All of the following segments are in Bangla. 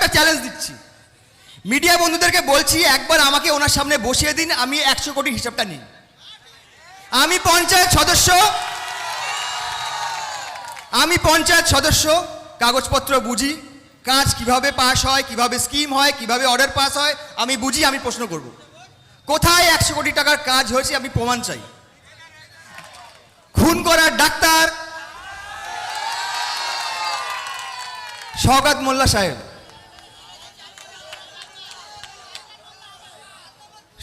একটা চ্যালেঞ্জ দিচ্ছি, মিডিয়া বন্ধুদেরকে বলছি একবার আমাকে ওনার সামনে বসিয়ে দিন, আমি 100 কোটি হিসাবটা নিই। আমি পঞ্চায়েত সদস্য, কাগজপত্র বুঝি, কাজ কিভাবে পাস হয়, কিভাবে স্কিম হয়, কিভাবে অর্ডার পাস হয় আমি বুঝি। আমি প্রশ্ন করব, কোথায় 100 কোটি টাকার কাজ হয়েছে আমি প্রমাণ চাই। খুন করার ডাক্তার শওকত মোল্লা সাহেব,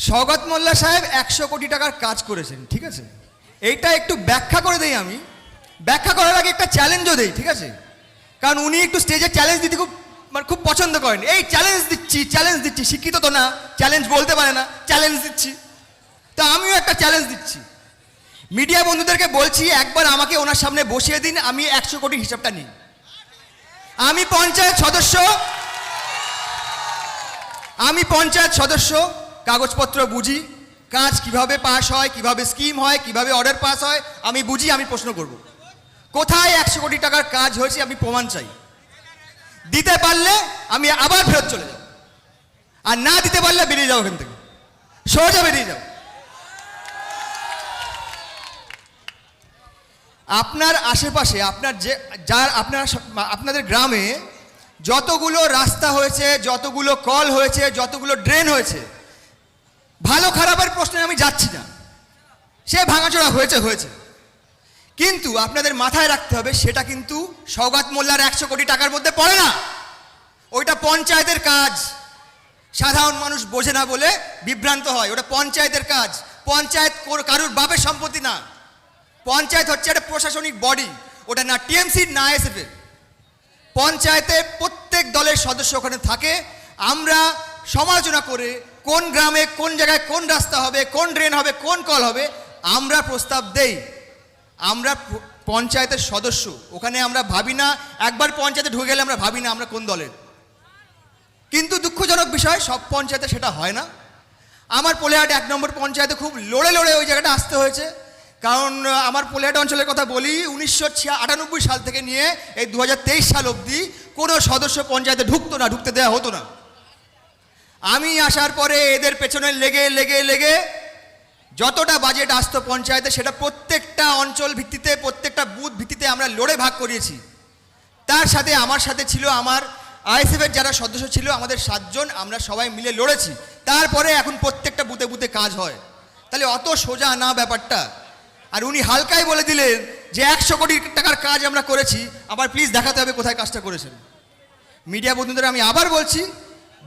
শওকত মোল্লা সাহেব 100 কোটি টাকার কাজ করেছেন, ঠিক আছে? এইটা একটু ব্যাখ্যা করে দেই। আমি ব্যাখ্যা করার আগে একটা চ্যালেঞ্জও দেই, ঠিক আছে? কারণ উনি একটু স্টেজে চ্যালেঞ্জ দিতে খুব পছন্দ করেন। এই চ্যালেঞ্জ দিচ্ছি, শিক্ষিত তো না, চ্যালেঞ্জ বলতে পারে না, চ্যালেঞ্জ দিচ্ছি। তো আমিও একটা চ্যালেঞ্জ দিচ্ছি, মিডিয়া বন্ধুদেরকে বলছি একবার আমাকে ওনার সামনে বসিয়ে দিন, আমি 100 কোটি হিসাবটা নিই। আমি পঞ্চায়েত সদস্য, কাগজপত্র বুঝি, কাজ কিভাবে পাস হয়, কিভাবে স্কিম হয়, কিভাবে অর্ডার পাস হয় আমি বুঝি। আমি প্রশ্ন করব, কোথায় 100 কোটি টাকার কাজ হয়েছে আমি প্রমাণ চাই। দিতে পারলে আমি আবার ফেরত চলে যাব, আর না দিতে পারলে বেরিয়ে যাও, এখান থেকে সোজা বেরিয়ে যাও। আপনার আশেপাশে, আপনাদের গ্রামে যতগুলো রাস্তা হয়েছে, যতগুলো কল হয়েছে, যতগুলো ড্রেন হয়েছে, ভালো খারাপের প্রশ্নে আমি যাচ্ছি না, সে ভাঙাচোরা হয়েছে, কিন্তু আপনাদের মাথায় রাখতে হবে সেটা কিন্তু শওকত মোল্লার 100 কোটি টাকার মধ্যে পড়ে না। ওইটা পঞ্চায়েতের কাজ। সাধারণ মানুষ বোঝে না বলে বিভ্রান্ত হয়। ওটা পঞ্চায়েতের কাজ। পঞ্চায়েত কারুর বাপের সম্পত্তি না। পঞ্চায়েত হচ্ছে একটা প্রশাসনিক বডি, ওটা না টিএমসির না আইএসএফ এর। পঞ্চায়েতে প্রত্যেক দলের সদস্য ওখানে থাকে। আমরা সমালোচনা করে কোন গ্রামে কোন জায়গায় কোন রাস্তা হবে, কোন ড্রেন হবে, কোন কল হবে আমরা প্রস্তাব দেই। আমরা পঞ্চায়েতের সদস্য, ওখানে আমরা ভাবি না, একবার পঞ্চায়েতে ঢুকে গেলে আমরা ভাবি না আমরা কোন দলের। কিন্তু দুঃখজনক বিষয়, সব পঞ্চায়েতে সেটা হয় না। আমার পোলেহাট 1 নম্বর পঞ্চায়েতে খুব লড়ে ওই জায়গাটা আসতে হয়েছে। কারণ আমার পোলেহাট অঞ্চলের কথা বলি, 1998 সাল থেকে নিয়ে এই 2023 সাল অবধি কোনো সদস্য পঞ্চায়েতে ঢুকতে দেওয়া হতো না। আমি আসার পরে এদের পেছনে লেগে যতটা বাজেট আসতো পঞ্চায়েতে, সেটা প্রত্যেকটা অঞ্চল ভিত্তিতে, প্রত্যেকটা বুথ ভিত্তিতে আমরা লড়ে ভাগ করিয়েছি। তার সাথে আমার সাথে ছিল আমার আইএসএফের যারা সদস্য ছিল, আমাদের 7 জন, আমরা সবাই মিলে লড়েছি। তারপরে এখন প্রত্যেকটা বুথে কাজ হয়। তাহলে অত সোজা না ব্যাপারটা। আর উনি হালকাই বলে দিলেন যে 100 কোটি টাকার কাজ আমরা করেছি। আবার প্লিজ দেখাতে হবে কোথায় কাজটা করেছেন। মিডিয়া বন্ধুদের আমি আবার বলছি,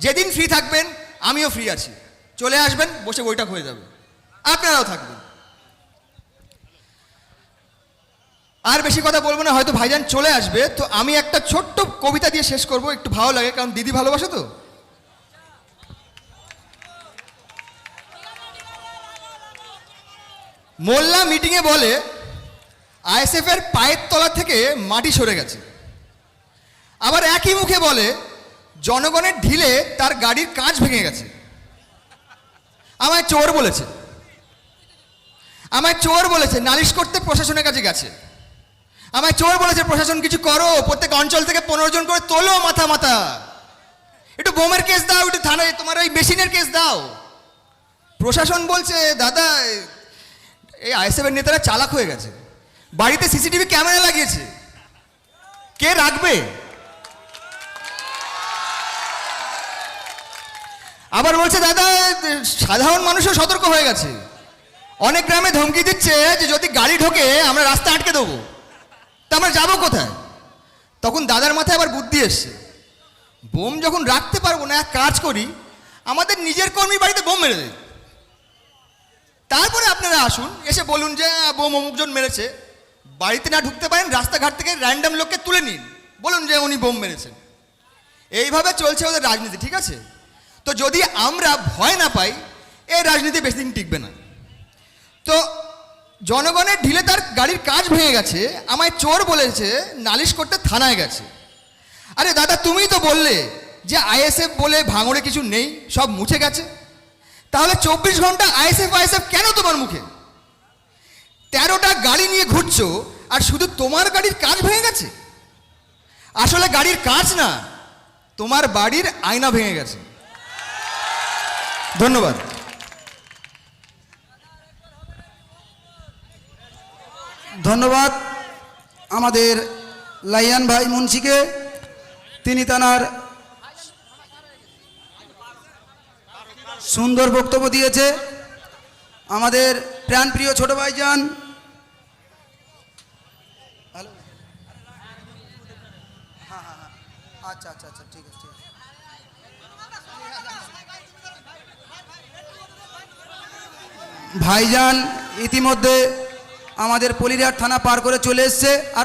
যেদিন ফ্রি থাকবেন আমিও ফ্রি আছি, চলে আসবেন, বসে বৈঠক হয়ে যাবে, আপনারাও থাকবেন। আর বেশি কথা বলবো না, হয়তো ভাইজান চলে আসবে। তো আমি একটা ছোট্ট কবিতা দিয়ে শেষ করব, একটু ভালো লাগে, কারণ দিদি ভালোবাসে তো। মোল্লা মিটিংয়ে বলে আইএসএফ এর পায়ের তলা থেকে মাটি সরে গেছে। আবার একই মুখে বলে জনগণের ঢিলে তার গাড়ির কাঁচ ভেঙে গেছে। আমায় চোর বলেছে, নালিশ করতে প্রশাসনের কাছে গেছে। আমায় চোর বলেছে, প্রশাসন কিছু করো, প্রত্যেক অঞ্চল থেকে 15 জন করে তোলো মাথা, একটু বোমের কেস দাও, একটু থানায় তোমার ওই মেশিনের কেস দাও। প্রশাসন বলছে, দাদা এই আইএসএফ এর নেতারা চালাক হয়ে গেছে, বাড়িতে সিসিটিভি ক্যামেরা লাগিয়েছে, কে রাখবে? আবার বলছে, দাদা সাধারণ মানুষও সতর্ক হয়ে গেছে, অনেক গ্রামে ধমকি দিচ্ছে যে যদি গাড়ি ঢোকে আমরা রাস্তা আটকে দেবো, তা আমরা যাবো কোথায়? তখন দাদার মাথায় আবার বুদ্ধি এসছে, বোম যখন রাখতে পারবো না, এক কাজ করি, আমাদের নিজের কর্মীর বাড়িতে বোম মেরে দেয়, তারপরে আপনারা আসুন, এসে বলুন যে বোম অমুকজন মেরেছে। বাড়িতে না ঢুকতে পারেন, রাস্তাঘাট থেকে র্যান্ডম লোককে তুলে নিন, বলুন যে উনি বোম মেরেছেন। এইভাবে চলছে ওদের রাজনীতি, ঠিক আছে? তো যদি আমরা ভয় না পাই, এই রাজনীতি বেশি দিন টিকবে না। তো জনগণের ঢিলে তার গাড়ির কাঁচ ভেঙে গেছে, আমায় চোর বলেছে, নালিশ করতে থানায় গেছে। আরে দাদা, তুমিই তো বললে যে আইএসএফ বলে ভাঙড়ে কিছু নেই, সব মুছে গেছে। তাহলে 24 ঘন্টা আইএসএফ কেন তোমার মুখে? 13টা গাড়ি নিয়ে ঘুরছো, আর শুধু তোমার গাড়ির কাঁচ ভেঙে গেছে। আসলে গাড়ির কাঁচ না, তোমার বাড়ির আয়না ভেঙে গেছে। ধন্যবাদ। ধন্যবাদ আমাদের লাইয়ান ভাই মুন্সিকে, তিনি তার সুন্দর বক্তব্য দিয়েছে। আমাদের প্রাণপ্রিয় ছোট ভাইজান আচ্ছা আচ্ছা আচ্ছা ঠিক আছে, ভাইজান ইতিমধ্যে আমাদের পলিরহাট থানা পার করে চলে এসছে। আর